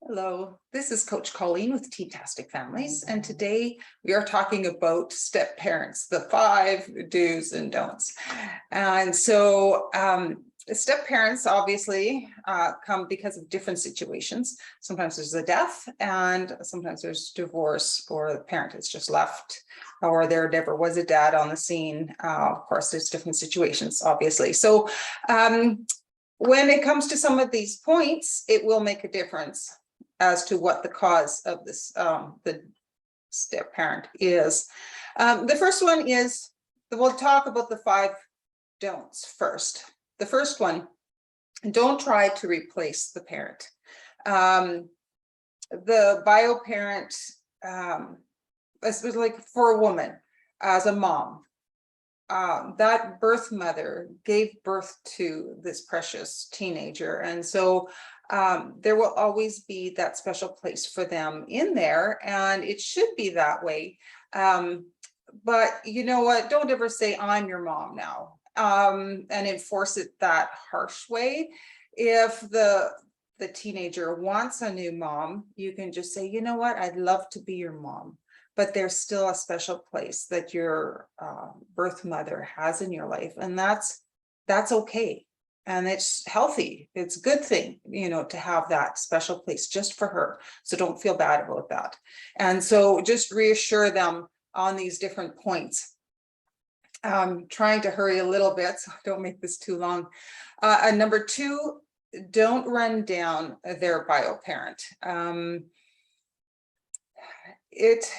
Hello, this is Coach Colleen with Tea-tastic Families, and today we are talking about step parents, the 5 do's and don'ts. And so step parents obviously come because of different situations. Sometimes there's a death, and sometimes there's divorce, or the parent is just left, or there never was a dad on the scene. Of course, there's different situations, obviously. So when it comes to some of these points, it will make a difference as to what the cause of this the step parent is. The first one is, we'll talk about the 5 don'ts first. The first one, don't try to replace the parent. The bio parent, especially like for a woman as a mom, that birth mother gave birth to this precious teenager, and so there will always be that special place for them in there, and it should be that way. But you know what? Don't ever say I'm your mom now, and enforce it that harsh way. If the teenager wants a new mom, you can just say, you know what? I'd love to be your mom, but there's still a special place that your birth mother has in your life, and that's okay. And it's healthy. It's a good thing, to have that special place just for her. So don't feel bad about that. And so just reassure them on these different points. Trying to hurry a little bit, so don't make this too long. Number 2, don't run down their bio parent. It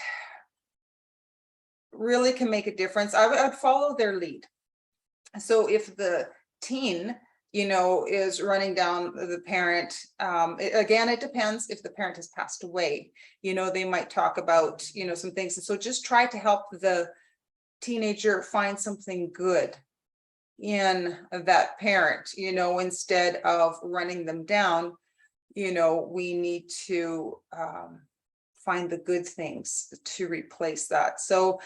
really can make a difference. I'd follow their lead. So if the teen is running down the parent, again, it depends. If the parent has passed away, they might talk about some things, and so just try to help the teenager find something good in that parent, instead of running them down. We need to find the good things to replace that. So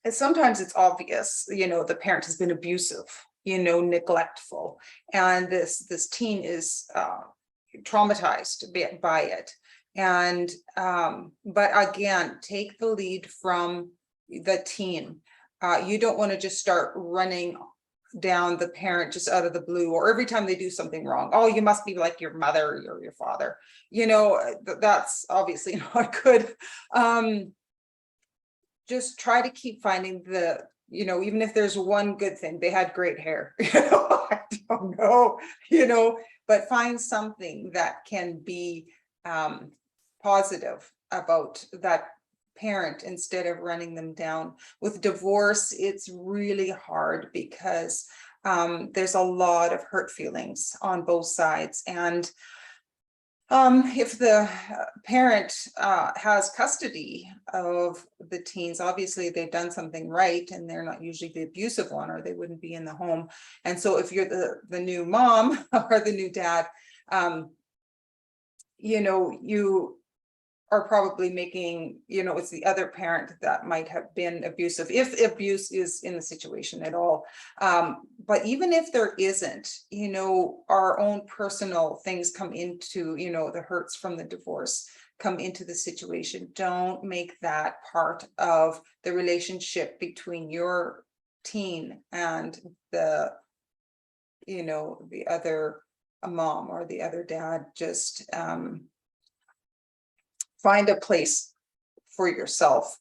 sometimes it's obvious, the parent has been abusive, neglectful, and this teen is traumatized by it. And but again, take the lead from the teen. You don't want to just start running down the parent just out of the blue, or every time they do something wrong. Oh, you must be like your mother or your father. That's obviously not good. Just try to keep finding the, even if there's one good thing, they had great hair, I don't know, but find something that can be positive about that parent instead of running them down. With divorce, it's really hard because there's a lot of hurt feelings on both sides. And if the parent has custody of the teens, obviously they've done something right, and they're not usually the abusive one, or they wouldn't be in the home. And so if you're the new mom or the new dad, you are probably making, it's the other parent that might have been abusive, if abuse is in the situation at all. But even if there isn't, our own personal things come into, the hurts from the divorce come into the situation. Don't make that part of the relationship between your teen and the other mom or the other dad. Just find a place for yourself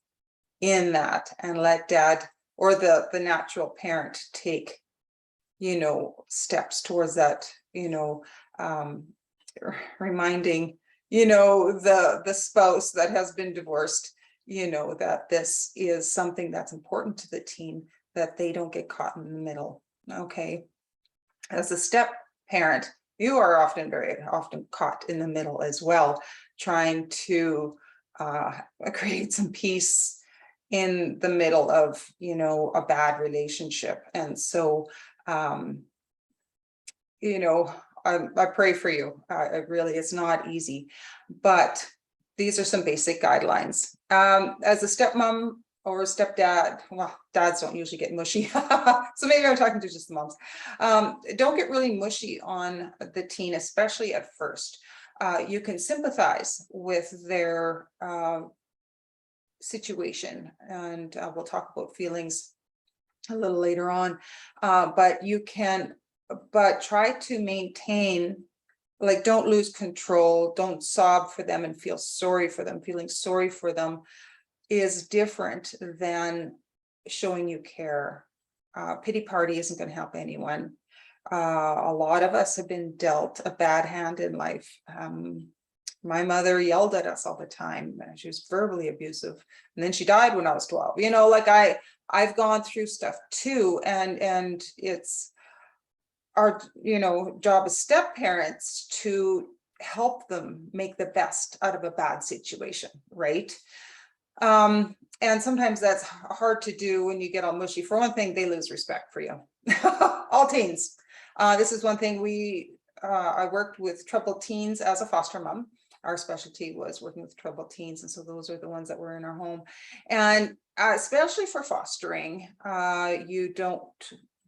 in that, and let dad or the natural parent take, steps towards that, reminding, the spouse that has been divorced, that this is something that's important to the teen, that they don't get caught in the middle. Okay. As a step parent, you are very often caught in the middle as well, trying to create some peace in the middle of, a bad relationship. And so, I pray for you. It really is not easy, but these are some basic guidelines. As a stepmom, or stepdad, well, dads don't usually get mushy. So maybe I'm talking to just the moms. Don't get really mushy on the teen, especially at first. You can sympathize with their situation, and we'll talk about feelings a little later on. But try to maintain, like, don't lose control, don't sob for them and feel sorry for them. Feeling sorry for them is different than showing you care. Pity party isn't going to help anyone. A lot of us have been dealt a bad hand in life. My mother yelled at us all the time. She was verbally abusive, and then she died when I was 12. Like I've gone through stuff too, and it's our job as step parents to help them make the best out of a bad situation, right? And sometimes that's hard to do when you get all mushy. For one thing, they lose respect for you. All teens. This is one thing I worked with troubled teens as a foster mom. Our specialty was working with troubled teens, and so those are the ones that were in our home. And especially for fostering, you don't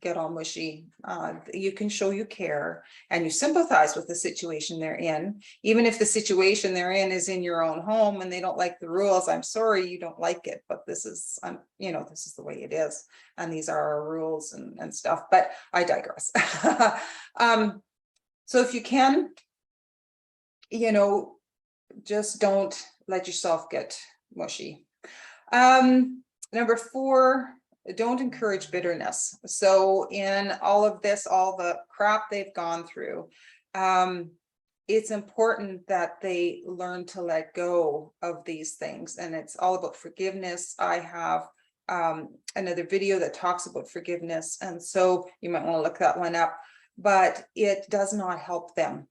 get all mushy. You can show you care and you sympathize with the situation they're in, even if the situation they're in is in your own home and they don't like the rules. I'm sorry you don't like it, but this is this is the way it is, and these are our rules and stuff. But I digress. So if you can, just don't let yourself get mushy. Number 4, don't encourage bitterness. So in all of this, all the crap they've gone through, it's important that they learn to let go of these things. And it's all about forgiveness. I have another video that talks about forgiveness, and so you might want to look that one up. But it does not help them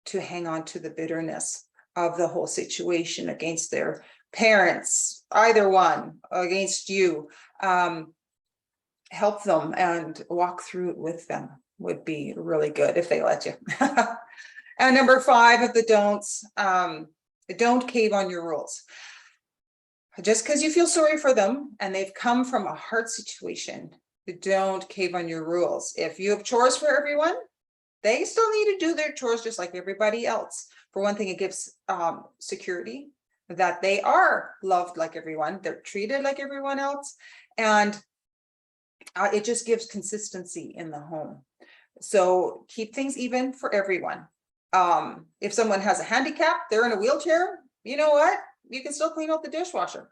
to hang on to the bitterness of the whole situation against their parents, either one, against you. Help them and walk through it with them would be really good if they let you. And number 5 of the don'ts, don't cave on your rules. Just because you feel sorry for them and they've come from a hard situation, don't cave on your rules. If you have chores for everyone, they still need to do their chores just like everybody else. For one thing, it gives security that they are loved like everyone, they're treated like everyone else, and it just gives consistency in the home. So keep things even for everyone. If someone has a handicap, they're in a wheelchair, you know what? You can still clean out the dishwasher.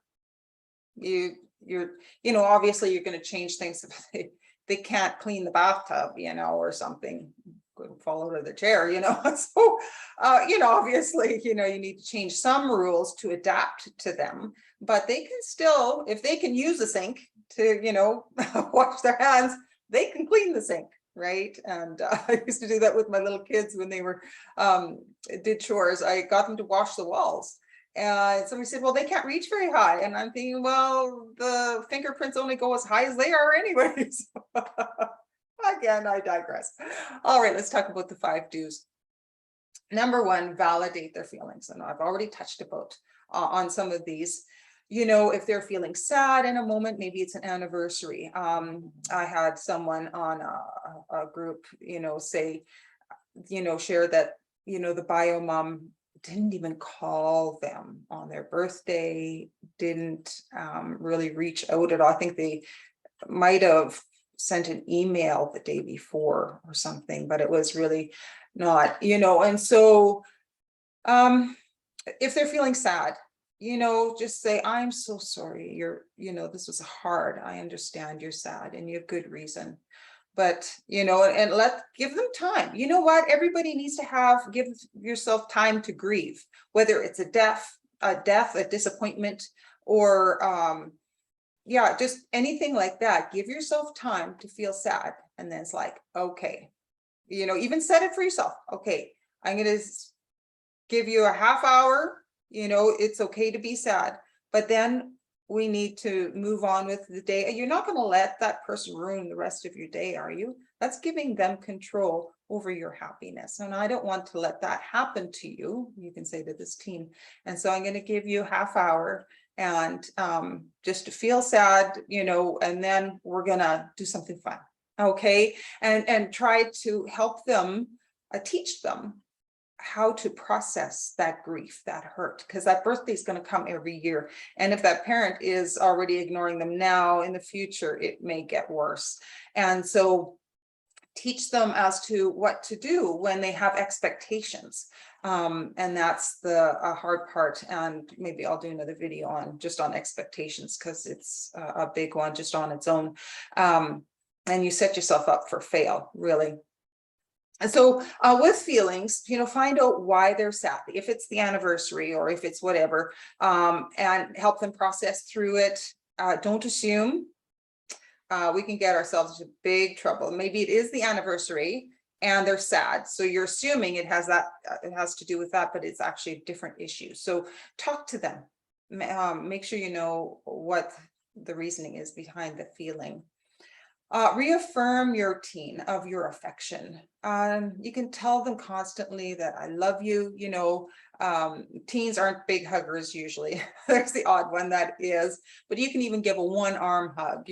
Obviously you're going to change things if they can't clean the bathtub, or something. Couldn't fall out of the chair, so obviously you need to change some rules to adapt to them, but they can still, if they can use a sink to wash their hands, they can clean the sink, right? And I used to do that with my little kids when they were did chores. I got them to wash the walls, and somebody said, well, they can't reach very high, and I'm thinking, well, the fingerprints only go as high as they are anyways. Again, I digress. All right, let's talk about the 5 do's. Number 1, validate their feelings. And I've already touched about on some of these. If they're feeling sad in a moment, maybe it's an anniversary. I had someone on a group, say, share that, the bio mom didn't even call them on their birthday, didn't really reach out at all. I think they might have sent an email the day before or something, but it was really not, and so if they're feeling sad, just say, I'm so sorry, this was hard, I understand you're sad and you have good reason, but and give them time. Everybody needs to give yourself time to grieve, whether it's a death, a disappointment, or just anything like that. Give yourself time to feel sad, and then it's like, okay, even set it for yourself. Okay, I'm going to give you a half hour, it's okay to be sad, but then we need to move on with the day. You're not going to let that person ruin the rest of your day, are you? That's giving them control over your happiness, and I don't want to let that happen to you. You can say to this teen, and so I'm going to give you a half hour and just to feel sad, and then we're gonna do something fun. Okay, and try to help them, teach them how to process that grief, that hurt, because that birthday is going to come every year. And if that parent is already ignoring them now, in the future, it may get worse. And so teach them as to what to do when they have expectations. And that's the hard part. And maybe I'll do another video on just on expectations, because it's a big one just on its own. And you set yourself up for fail, really. And so with feelings, find out why they're sad, if it's the anniversary or if it's whatever, and help them process through it. Don't assume. We can get ourselves into big trouble. Maybe it is the anniversary and they're sad. So you're assuming it has to do with that, but it's actually a different issue. So talk to them. Make sure you know what the reasoning is behind the feeling. Reaffirm your teen of your affection. You can tell them constantly that I love you. Teens aren't big huggers usually. There's the odd one that is, but you can even give a one arm hug,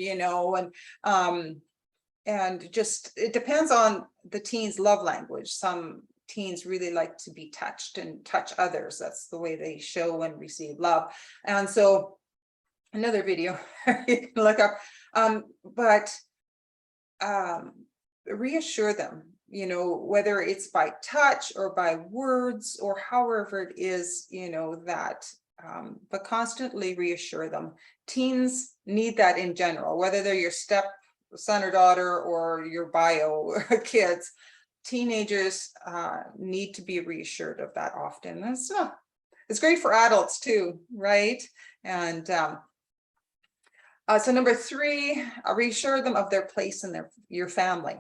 and just, it depends on the teen's love language. Some teens really like to be touched and touch others. That's the way they show and receive love. And so another video you can look up, but reassure them, whether it's by touch or by words or however it is, but constantly reassure them. Teens need that in general, whether they're your step son or daughter or your bio kids. Teenagers need to be reassured of that often. It's great for adults too, right? And so number 3, reassure them of their place in your family.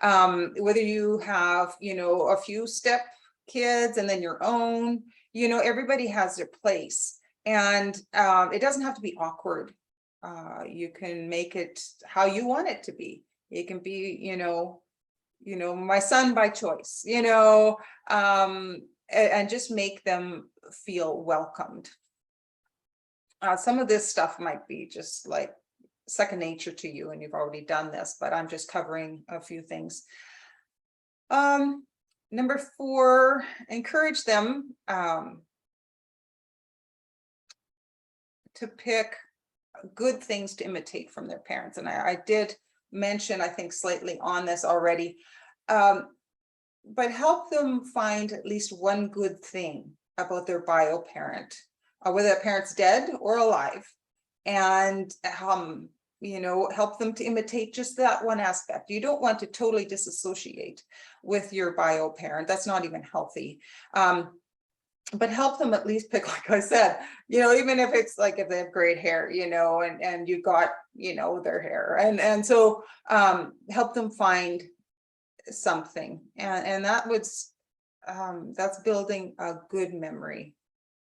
Whether you have, a few step kids and then your own, everybody has their place, and it doesn't have to be awkward. You can make it how you want it to be. It can be, my son by choice, and just make them feel welcomed. Some of this stuff might be just like second nature to you and you've already done this, but I'm just covering a few things. Number 4, encourage them to pick good things to imitate from their parents. And I did mention, I think, slightly on this already, but help them find at least one good thing about their bio parent, whether that parent's dead or alive, and help them to imitate just that one aspect. You don't want to totally disassociate with your bio parent. That's not even healthy. But help them at least pick, like I said, even if it's like if they have great hair, and you got, their hair, and so help them find something, and that's building a good memory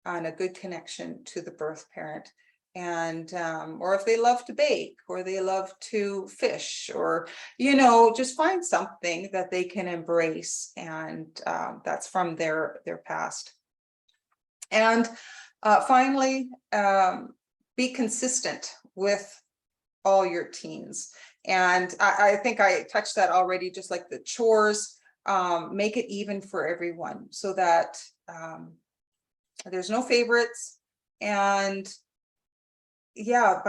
and a good connection to the birth parent. And or if they love to bake or they love to fish, or just find something that they can embrace, and that's from their past. And finally, be consistent with all your teens. And I think I touched that already, just like the chores. Make it even for everyone, so that there's no favorites. And yeah,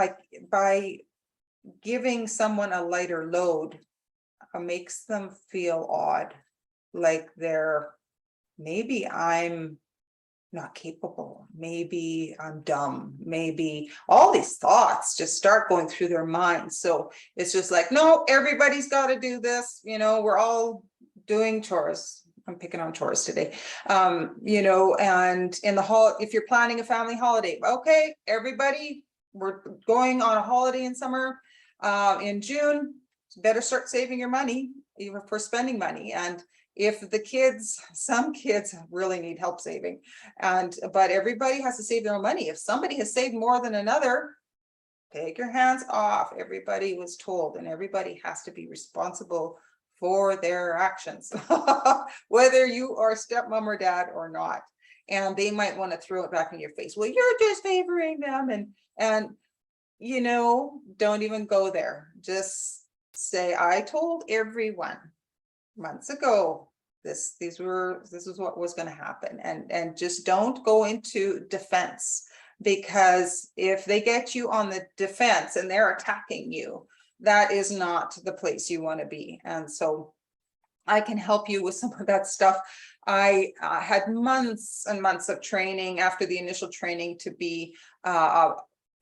by giving someone a lighter load makes them feel odd, like maybe I'm not capable, maybe I'm dumb, maybe all these thoughts just start going through their minds. So it's just like, no, everybody's got to do this, we're all doing chores. I'm picking on chores today. And in the hall, if you're planning a family holiday, okay, everybody, we're going on a holiday in summer, in June, better start saving your money, even for spending money. And if some kids really need help saving, but everybody has to save their own money. If somebody has saved more than another, take your hands off. Everybody was told, and everybody has to be responsible for their actions, whether you are stepmom or dad or not. and they might want to throw it back in your face. Well, you're just favoring them, and you know, don't even go there. Just say, I told everyone months ago this is what was going to happen, and just don't go into defense, because if they get you on the defense and they're attacking you, that is not the place you want to be. And so I can help you with some of that stuff. I had months and months of training after the initial training to be a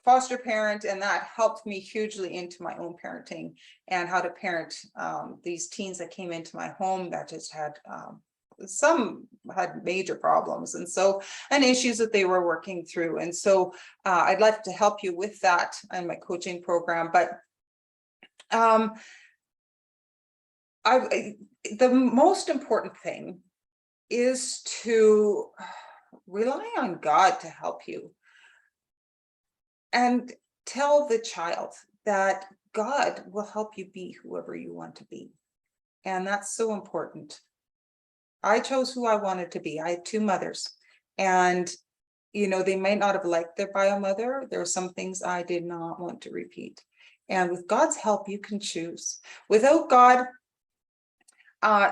foster parent, and that helped me hugely into my own parenting and how to parent these teens that came into my home that just had some had major problems, and issues that they were working through. And so I'd like to help you with that in my coaching program. But the most important thing is to rely on God to help you, and tell the child that God will help you be whoever you want to be. And that's so important. I chose who I wanted to be. I had two mothers, and you know, they might not have liked their bio mother. There are some things I did not want to repeat. And with God's help, you can choose. Without God,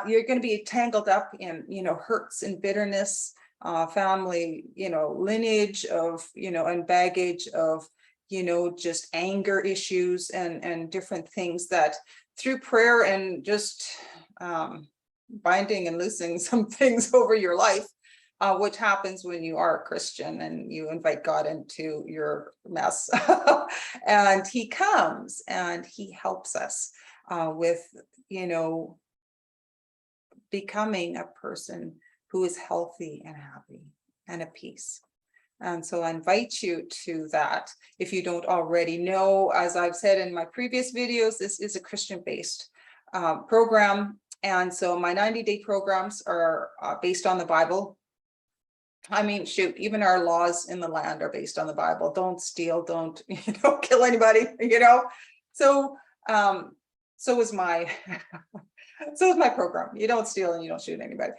you're going to be tangled up in, you know, hurts and bitterness, family, you know, lineage of, you know, and baggage of, you know, just anger issues and different things that through prayer and just binding and loosing some things over your life, which happens when you are a Christian and you invite God into your mess. And he comes and he helps us with, you know, becoming a person who is healthy and happy and at peace. And so I invite you to that. If you don't already know, as I've said in my previous videos, this is a Christian-based program. And so my 90-day programs are based on the Bible. I mean, shoot, even our laws in the land are based on the Bible. Don't steal, don't, you know, kill anybody, you know. So so is my so is my program. You don't steal and you don't shoot anybody.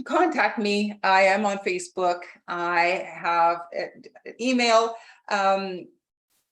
Contact me. I am on Facebook. I have an email,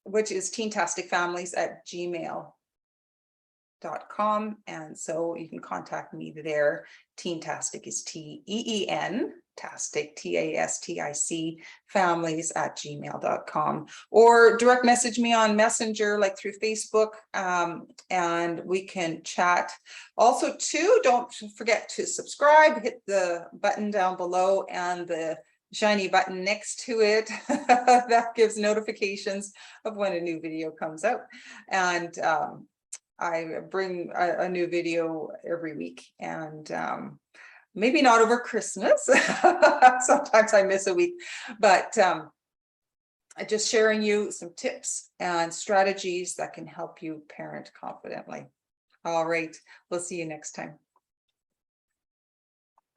which is teentasticfamilies@gmail.com. And so you can contact me there. Teentastic is TEEN, tastic, TASTIC, families@gmail.com, or direct message me on Messenger, like through Facebook, and we can chat. Also, too, don't forget to subscribe, hit the button down below and the shiny button next to it that gives notifications of when a new video comes out. And I bring a new video every week, and maybe not over Christmas. Sometimes I miss a week, but just sharing you some tips and strategies that can help you parent confidently. All right, we'll see you next time.